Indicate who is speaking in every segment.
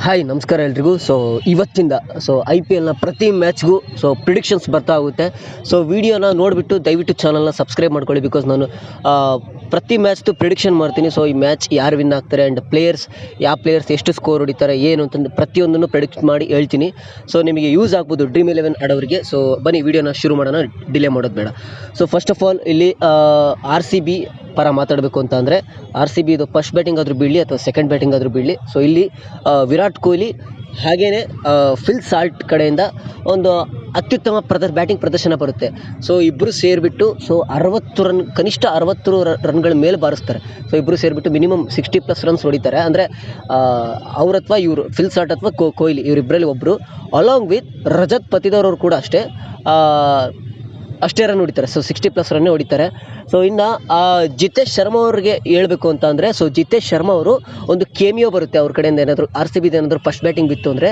Speaker 1: Hi ನಮಸ್ಕಾರ ಎಲ್ರಿಗೂ. ಇವತ್ತಿಂದ IPLನ ಪ್ರತಿ ಮ್ಯಾಚ್ಗೂ ಪ್ರಿಡಿಕ್ಷನ್ಸ್ ಬರ್ತಾ ಹೋಗುತ್ತೆ. ವಿಡಿಯೋನ ನೋಡಿಬಿಟ್ಟು ದಯವಿಟ್ಟು ಚಾನಲ್ನ ಸಬ್ಸ್ಕ್ರೈಬ್ ಮಾಡ್ಕೊಳ್ಳಿ. ಬಿಕಾಸ್ ನಾನು ಪ್ರತಿ ಮ್ಯಾಚ್ದು ಪ್ರಿಡಿಕ್ಷನ್ ಮಾಡ್ತೀನಿ. ಈ ಮ್ಯಾಚ್ ಯಾರು ವಿನ್ ಆಗ್ತಾರೆ ಆ್ಯಂಡ್ ಯಾವ ಪ್ಲೇಯರ್ಸ್ ಎಷ್ಟು ಸ್ಕೋರ್ ಹೊಡಿತಾರೆ ಏನು ಅಂತಂದು ಪ್ರತಿಯೊಂದನ್ನು ಪ್ರಿಡಿಕ್ಟ್ ಮಾಡಿ ಹೇಳ್ತೀನಿ. ನಿಮಗೆ ಯೂಸ್ ಆಗ್ಬೋದು ಡ್ರೀಮ್11 ಆಡೋರಿಗೆ. ಬನ್ನಿ ವಿಡಿಯೋನ ಶುರು ಮಾಡೋಣ, ಡಿಲೇ ಮಾಡೋದು ಬೇಡ. ಫಸ್ಟ್ ಆಫ್ ಆಲ್ ಇಲ್ಲಿ RCB ಪರ ಮಾತಾಡಬೇಕು ಅಂತ ಅಂದರೆ RCB ಇದು ಫಸ್ಟ್ ಬ್ಯಾಟಿಂಗ್ ಆದರೂ ಬೀಳಲಿ ಅಥವಾ ಸೆಕೆಂಡ್ ಬ್ಯಾಟಿಂಗ್ ಆದರೂ ಬೀಳಲಿ. ಇಲ್ಲಿ ವಿರಾಟ್ ಕೊಹ್ಲಿ ಹಾಗೆಯೇ ಫಿಲ್ ಸಾಲ್ಟ್ ಕಡೆಯಿಂದ ಒಂದು ಅತ್ಯುತ್ತಮ ಬ್ಯಾಟಿಂಗ್ ಪ್ರದರ್ಶನ ಬರುತ್ತೆ. ಇಬ್ಬರು ಸೇರಿಬಿಟ್ಟು 60 ರನ್, ಕನಿಷ್ಠ 60 ರನ್ಗಳ ಮೇಲೆ ಬಾರಿಸ್ತಾರೆ. ಇಬ್ಬರು ಸೇರಿಬಿಟ್ಟು ಮಿನಿಮಮ್ 60+ ರನ್ಸ್ ಹೊಡಿತಾರೆ. ಅಂದರೆ ಅವ್ರ ಅಥವಾ ಇವರು ಫಿಲ್ ಸಾಲ್ಟ್ ಅಥವಾ ಕೊಹ್ಲಿ ಇವರಿಬ್ಬರಲ್ಲಿ ಒಬ್ಬರು, ಅಲಾಂಗ್ ವಿತ್ ರಜತ್ ಪತಿದಾರ್ ಅವರು ಕೂಡ ಅಷ್ಟೇ ರನ್ ಹೊಡಿತಾರೆ. 60+ ರನ್ನೇ ಹೊಡಿತಾರೆ. ಇನ್ನು ಜಿತೇಶ್ ಶರ್ಮಾ ಅವ್ರಿಗೆ ಹೇಳ್ಬೇಕು ಅಂತ ಅಂದರೆ ಜಿತೇಶ್ ಶರ್ಮಾ ಅವರು ಒಂದು ಕೇಮಿಯೋ ಬರುತ್ತೆ ಅವ್ರ ಕಡೆಯಿಂದ. ಏನಾದರೂ RCB ಏನಾದರೂ ಫಸ್ಟ್ ಬ್ಯಾಟಿಂಗ್ ಬಿತ್ತು ಅಂದರೆ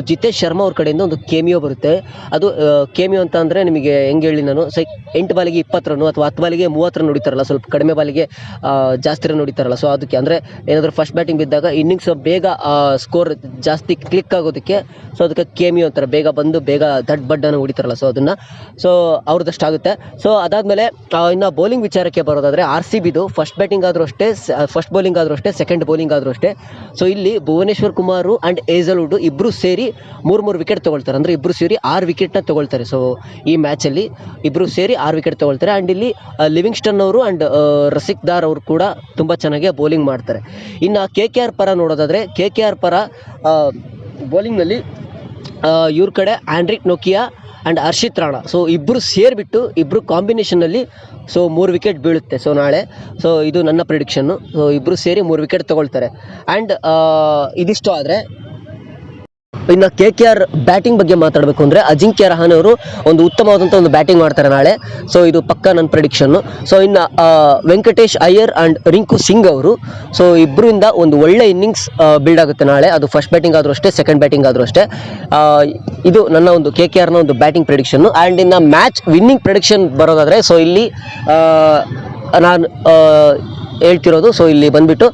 Speaker 1: ಜಿತೇಶ್ ಶರ್ಮಾ ಅವ್ರ ಕಡೆಯಿಂದ ಒಂದು ಕೇಮಿಯೋ ಬರುತ್ತೆ. ಅದು ಕೇಮಿಯೋ ಅಂತ ಅಂದರೆ ನಿಮಗೆ ಹೆಂಗೆ ಹೇಳಿ ನಾನು 8 ಬಾಲಿಗೆ 20 ರನ್ನು ಅಥವಾ 10 ಬಾಲಿಗೆ 30 ರನ್ ಹೊಡಿತಾರಲ್ಲ, ಸ್ವಲ್ಪ ಕಡಿಮೆ ಬಾಲಿಗೆ ಜಾಸ್ತಿ ರನ್ ಹೊಡಿತಾರಲ್ಲ. ಅದಕ್ಕೆ ಅಂದರೆ ಏನಾದರೂ ಫಸ್ಟ್ ಬ್ಯಾಟಿಂಗ್ ಬಿದ್ದಾಗ ಇನ್ನಿಂಗ್ಸ್ ಬೇಗ ಸ್ಕೋರ್ ಜಾಸ್ತಿ ಕ್ಲಿಕ್ ಆಗೋದಕ್ಕೆ ಅದಕ್ಕೆ ಕೇಮಿಯೋ ಅಂತಾರೆ. ಬೇಗ ಬಂದು ಬೇಗ ದಡ್ ಬಡ್ಡನ್ನು ಹೊಡಿತಾರಲ್ಲ, ಅದನ್ನು ಅವ್ರದ್ದಷ್ಟಾಗುತ್ತೆ. ಅದಾದಮೇಲೆ ಇನ್ನು ಬೌಲಿಂಗ್ ವಿಚಾರಕ್ಕೆ ಬರೋದಾದರೆ RCBದು ಫಸ್ಟ್ ಬ್ಯಾಟಿಂಗ್ ಆದರೂ ಅಷ್ಟೇ, ಫಸ್ಟ್ ಬೌಲಿಂಗ್ ಆದರೂ ಅಷ್ಟೇ, ಸೆಕೆಂಡ್ ಬೌಲಿಂಗ್ ಆದರೂ ಅಷ್ಟೇ. ಇಲ್ಲಿ ಭುವನೇಶ್ವರ್ ಕುಮಾರ್ ಆ್ಯಂಡ್ ಹೇಜಲ್ವುಡ್ ಇಬ್ಬರು ಸೇರಿ 3 ವಿಕೆಟ್ ತೊಗೊಳ್ತಾರೆ. ಅಂದರೆ ಇಬ್ಬರು ಸೇರಿ 6 ವಿಕೆಟ್ನ ತೊಗೊಳ್ತಾರೆ. ಈ ಮ್ಯಾಚಲ್ಲಿ ಇಬ್ಬರು ಸೇರಿ 6 ವಿಕೆಟ್ ತೊಗೊಳ್ತಾರೆ. ಆ್ಯಂಡ್ ಇಲ್ಲಿ ಲಿವಿಂಗ್ಸ್ಟನ್ ಅವರು ಆ್ಯಂಡ್ ರಸಿಕ್ ದಾರ್ ಅವರು ಕೂಡ ತುಂಬ ಚೆನ್ನಾಗಿ ಬೌಲಿಂಗ್ ಮಾಡ್ತಾರೆ. ಇನ್ನು KKR ಪರ ನೋಡೋದಾದರೆ KKR ಪರ ಬೌಲಿಂಗ್ನಲ್ಲಿ ಇವ್ರ ಕಡೆ ಆಂಡ್ರಿಕ್ ನೋಕಿಯಾ ಆ್ಯಂಡ್ ಹರ್ಷಿತ್ ರಾಣಾ ಇಬ್ಬರು ಸೇರಿಬಿಟ್ಟು ಇಬ್ಬರು ಕಾಂಬಿನೇಷನಲ್ಲಿ 3 ವಿಕೆಟ್ ಬೀಳುತ್ತೆ ನಾಳೆ. ಇದು ನನ್ನ ಪ್ರಿಡಿಕ್ಷನ್ನು. ಇಬ್ಬರು ಸೇರಿ 3 ವಿಕೆಟ್ ತೊಗೊಳ್ತಾರೆ. ಆ್ಯಂಡ್ ಇದಿಷ್ಟು ಆದರೆ ಇನ್ನು KKR ಬ್ಯಾಟಿಂಗ್ ಬಗ್ಗೆ ಮಾತಾಡಬೇಕು ಅಂದರೆ ಅಜಿಂಕ್ಯ ರಹಾನೆ ಅವರು ಒಂದು ಉತ್ತಮವಾದಂಥ ಒಂದು ಬ್ಯಾಟಿಂಗ್ ಮಾಡ್ತಾರೆ ನಾಳೆ. ಇದು ಪಕ್ಕ ನನ್ನ ಪ್ರಿಡಿಕ್ಷನ್ನು. ಇನ್ನು ವೆಂಕಟೇಶ್ ಅಯ್ಯರ್ ಆ್ಯಂಡ್ ರಿಂಕು ಸಿಂಗ್ ಅವರು ಇಬ್ಬರಿಂದ ಒಂದು ಒಳ್ಳೆ ಇನ್ನಿಂಗ್ಸ್ ಬಿಲ್ಡ್ ಆಗುತ್ತೆ ನಾಳೆ. ಅದು ಫಸ್ಟ್ ಬ್ಯಾಟಿಂಗ್ ಆದರೂ ಅಷ್ಟೇ, ಸೆಕೆಂಡ್ ಬ್ಯಾಟಿಂಗ್ ಆದರೂ ಅಷ್ಟೇ. ಇದು ನನ್ನ ಒಂದು KKRನ ಒಂದು ಬ್ಯಾಟಿಂಗ್ ಪ್ರಿಡಿಕ್ಷನ್ನು. ಆ್ಯಂಡ್ ಇನ್ನು ಮ್ಯಾಚ್ ವಿನ್ನಿಂಗ್ ಪ್ರಿಡಿಕ್ಷನ್ ಬರೋದಾದರೆ ಇಲ್ಲಿ ನಾನು ಹೇಳ್ತಿರೋದು ಇಲ್ಲಿ ಬಂದುಬಿಟ್ಟು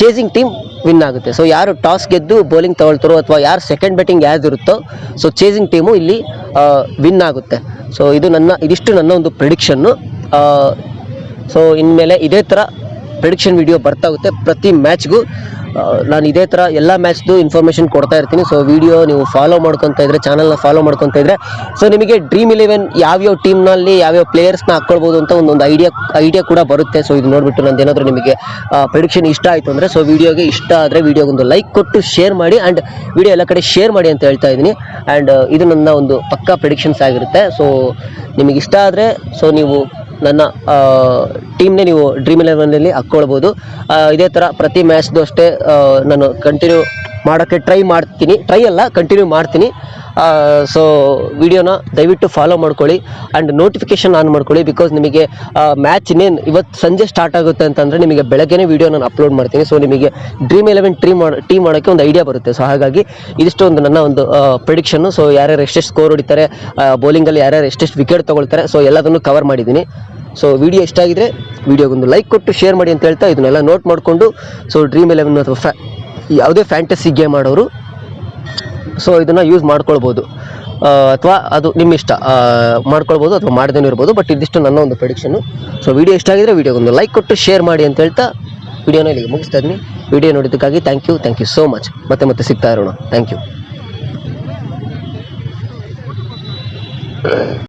Speaker 1: ಚೇಸಿಂಗ್ ಟೀಮ್ ವಿನ್ ಆಗುತ್ತೆ. ಯಾರು ಟಾಸ್ ಗೆದ್ದು ಬೌಲಿಂಗ್ ತಗೊಳ್ತಾರೋ ಅಥವಾ ಯಾರು ಸೆಕೆಂಡ್ ಬ್ಯಾಟಿಂಗ್ ಯಾವ್ದಿರುತ್ತೋ ಚೇಸಿಂಗ್ ಟೀಮು ಇಲ್ಲಿ ವಿನ್ ಆಗುತ್ತೆ. ಇದಿಷ್ಟು ನನ್ನ ಒಂದು ಪ್ರಿಡಿಕ್ಷನ್ನು. ಇನ್ಮೇಲೆ ಇದೇ ಥರ ಪ್ರಿಡಿಕ್ಷನ್ ವಿಡಿಯೋ ಬರ್ತಾ ಹೋಗುತ್ತೆ ಪ್ರತಿ ಮ್ಯಾಚ್ಗೂ. ನಾನು ಇದೇ ಥರ ಎಲ್ಲ ಮ್ಯಾಚ್ದು ಇನ್ಫಾರ್ಮೇಷನ್ ಕೊಡ್ತಾ ಇರ್ತೀನಿ. ವಿಡಿಯೋ ನೀವು ಫಾಲೋ ಮಾಡ್ಕೊತಾ ಇದ್ದರೆ, ಚಾನಲ್ನ ಫಾಲೋ ಮಾಡ್ಕೊತಾ ಇದ್ದರೆ ನಿಮಗೆ ಡ್ರೀಮ್11 ಯಾವ್ಯಾವ ಟೀಮ್ನಲ್ಲಿ ಯಾವ್ಯಾವ ಪ್ಲೇಯರ್ಸ್ನ ಹಾಕ್ಕೊಳ್ಬೋದು ಅಂತ ಒಂದು ಐಡಿಯಾ ಕೂಡ ಬರುತ್ತೆ. ಇದು ನೋಡಿಬಿಟ್ಟು ನಂದೇನಾದರೂ ನಿಮಗೆ ಪ್ರಿಡಿಕ್ಷನ್ ಇಷ್ಟ ಆಯಿತು ಅಂದರೆ ವಿಡಿಯೋಗೆ ಇಷ್ಟ ಆದರೆ ವಿಡಿಯೋಗೊಂದು ಲೈಕ್ ಕೊಟ್ಟು ಶೇರ್ ಮಾಡಿ. ಆ್ಯಂಡ್ ವಿಡಿಯೋ ಎಲ್ಲ ಕಡೆ ಶೇರ್ ಮಾಡಿ ಅಂತ ಹೇಳ್ತಾ ಇದ್ದೀನಿ. ಆ್ಯಂಡ್ ಇದು ನನ್ನ ಒಂದು ಪಕ್ಕಾ ಪ್ರಿಡಿಕ್ಷನ್ಸ್ ಆಗಿರುತ್ತೆ. ನಿಮಗೆ ಇಷ್ಟ ಆದರೆ ನೀವು ನನ್ನ ಟೀಮ್ನೇ ನೀವು ಡ್ರೀಮ್11ನಲ್ಲಿ ಹಾಕ್ಕೊಳ್ಬೋದು. ಇದೇ ಥರ ಪ್ರತಿ ಮ್ಯಾಚ್ದು ಅಷ್ಟೇ ನಾನು ಕಂಟಿನ್ಯೂ ಮಾಡೋಕ್ಕೆ ಕಂಟಿನ್ಯೂ ಮಾಡ್ತೀನಿ. ವಿಡಿಯೋನ ದಯವಿಟ್ಟು ಫಾಲೋ ಮಾಡ್ಕೊಳ್ಳಿ ಆ್ಯಂಡ್ ನೋಟಿಫಿಕೇಷನ್ ಆನ್ ಮಾಡ್ಕೊಳ್ಳಿ. ಬಿಕಾಸ್ ನಿಮಗೆ ಮ್ಯಾಚ್ ಇನ್ನೇನು ಇವತ್ತು ಸಂಜೆ ಸ್ಟಾರ್ಟ್ ಆಗುತ್ತೆ ಅಂತಂದರೆ ನಿಮಗೆ ಬೆಳಗ್ಗೆನೇ ವಿಡಿಯೋ ನಾನು ಅಪ್ಲೋಡ್ ಮಾಡ್ತೀನಿ. ನಿಮಗೆ ಡ್ರೀಮ್11 ಟೀಮ್ ಮಾಡೋಕ್ಕೆ ಒಂದು ಐಡಿಯಾ ಬರುತ್ತೆ. ಹಾಗಾಗಿ ಇದಿಷ್ಟು ಒಂದು ನನ್ನ ಒಂದು ಪ್ರಿಡಿಕ್ಷನ್ನು. ಯಾರ್ಯಾರು ಎಷ್ಟೆಷ್ಟು ಸ್ಕೋರ್ ಹೊಡಿತಾರೆ, ಬೌಲಿಂಗಲ್ಲಿ ಯಾರ್ಯಾರು ಎಷ್ಟೆಷ್ಟು ವಿಕೆಟ್ ತೊಗೊಳ್ತಾರೆ, ಎಲ್ಲದನ್ನು ಕವರ್ ಮಾಡಿದ್ದೀನಿ. ವಿಡಿಯೋ ಇಷ್ಟ ಆಗಿದ್ರೆ ವಿಡಿಯೋಗೊಂದು ಲೈಕ್ ಕೊಟ್ಟು ಶೇರ್ ಮಾಡಿ ಅಂತ ಹೇಳ್ತಾ ಇದನ್ನೆಲ್ಲ ನೋಟ್ ಮಾಡಿಕೊಂಡು ಡ್ರೀಮ್11 ಅಥವಾ ಯಾವುದೇ ಫ್ಯಾಂಟಸಿ ಗೇಮ್ ಆಡೋರು ಇದನ್ನು ಯೂಸ್ ಮಾಡ್ಕೊಳ್ಬೋದು ಅಥವಾ ಅದು ನಿಮ್ಮ ಇಷ್ಟ, ಮಾಡ್ಕೊಳ್ಬೋದು ಅಥವಾ ಮಾಡ್ದೇನೂ ಇರ್ಬೋದು. ಬಟ್ ಇದಿಷ್ಟು ನನ್ನ ಒಂದು ಪ್ರಿಡಿಕ್ಷನ್ನು. ವಿಡಿಯೋ ಇಷ್ಟ ಆಗಿದ್ರೆ ವಿಡಿಯೋಗೊಂದು ಲೈಕ್ ಕೊಟ್ಟು ಶೇರ್ ಮಾಡಿ ಅಂತ ಹೇಳ್ತಾ ವಿಡಿಯೋನ ಇಲ್ಲಿಗೆ ಮುಗಿಸ್ತಾ ಇದ್ದೀನಿ. ವಿಡಿಯೋ ನೋಡಿದ್ದಕ್ಕಾಗಿ ಥ್ಯಾಂಕ್ ಯು ಸೋ ಮಚ್. ಮತ್ತೆ ಸಿಗ್ತಾ ಇರೋಣ. Thank you.